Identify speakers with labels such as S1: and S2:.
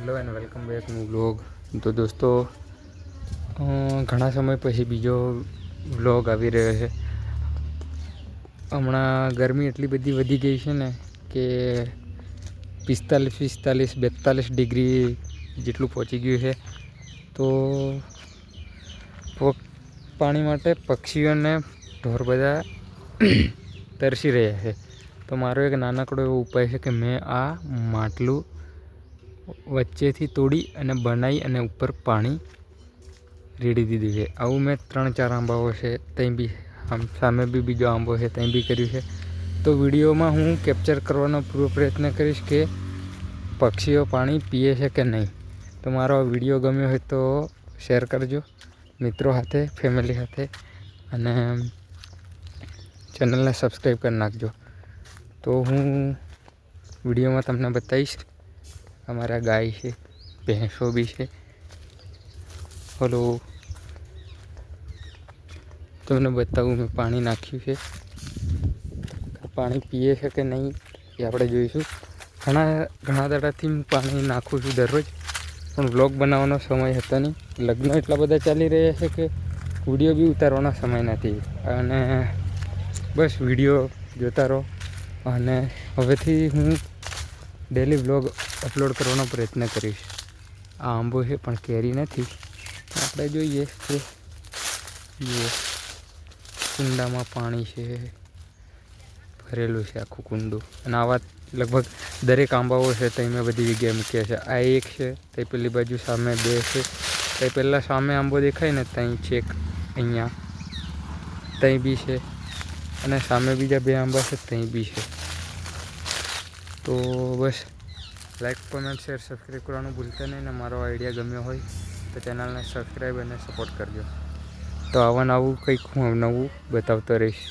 S1: Hello and welcome back new vlog. તો દોસ્તો, ઘણા સમય પછી બીજો વ્લોગ આવી રહ્યો છે. હમણાં ગરમી એટલી બધી વધી ગઈ છે ને કે 45-42 ડિગ્રી જેટલું પહોંચી ગયું છે. તો પાણી માટે પક્ષીઓને ઢોર બધા તરસી રહ્યા છે. તો મારો એક નાનકડો એવો ઉપાય છે કે મેં આ માટલું વચ્ચેથી તોડી અને બનાવી અને ઉપર પાણી રેડી દીધું છે. આવું મેં 3-4 આંબાઓ છે ત્યાં બી સામે બી બીજો આંબો છે ત્યાં બી કર્યું છે. તો વિડીયોમાં હું કેપ્ચર કરવાનો પૂરો પ્રયત્ન કરીશ કે પક્ષીઓ પાણી પીએ છે કે નહીં. તો મારો વિડીયો ગમ્યો હોય તો શેર કરજો મિત્રો સાથે, ફેમિલી સાથે, અને ચેનલને સબસ્ક્રાઈબ કરી નાખજો. તો હું વિડીયોમાં તમને બતાવીશ. અમારા ગાય છે, ભેંસો બી છે. હલો, તમને બતાવું મેં પાણી નાખ્યું છે. પાણી પીએ છે કે નહીં એ આપણે જોઈશું. ઘણા દાડાથી હું પાણી નાખું છું દરરોજ, પણ વ્લોગ બનાવવાનો સમય હતો નહીં. લગ્ન એટલા બધા ચાલી રહ્યા છે કે વિડીયો બી ઉતારવાનો સમય નથી. અને બસ વિડીયો જોતા રહો. અને હવેથી હું ડેલી વ્લોગ અપલોડ કરવાનો પ્રયત્ન કરીશ. આ આંબો છે પણ કેરી નથી. આપણે જોઈએ કે કુંડામાં પાણી છે, ભરેલું છે આખું કુંડું. અને આવા લગભગ દરેક આંબાઓ છે તે મેં બધી જગ્યાએ મૂક્યા છે. આ એક છે, તે પેલી બાજુ સામે 2 છે, તે પહેલાં સામે આંબો દેખાય ને ત્યાં છેક અહીંયા ત્યાં બી છે, અને સામે બીજા 2 આંબા છે ત્યાં બી છે. તો બસ લાઈક, કોમેન્ટ, શેર, સબસ્ક્રાઈબ કરવાનું ભૂલતા નહીં. ને મારો આઈડિયા ગમ્યો હોય તો ચેનલને સબસ્ક્રાઈબ અને સપોર્ટ કરજો. તો આવું કંઈક હું નવું બતાવતો રહીશ.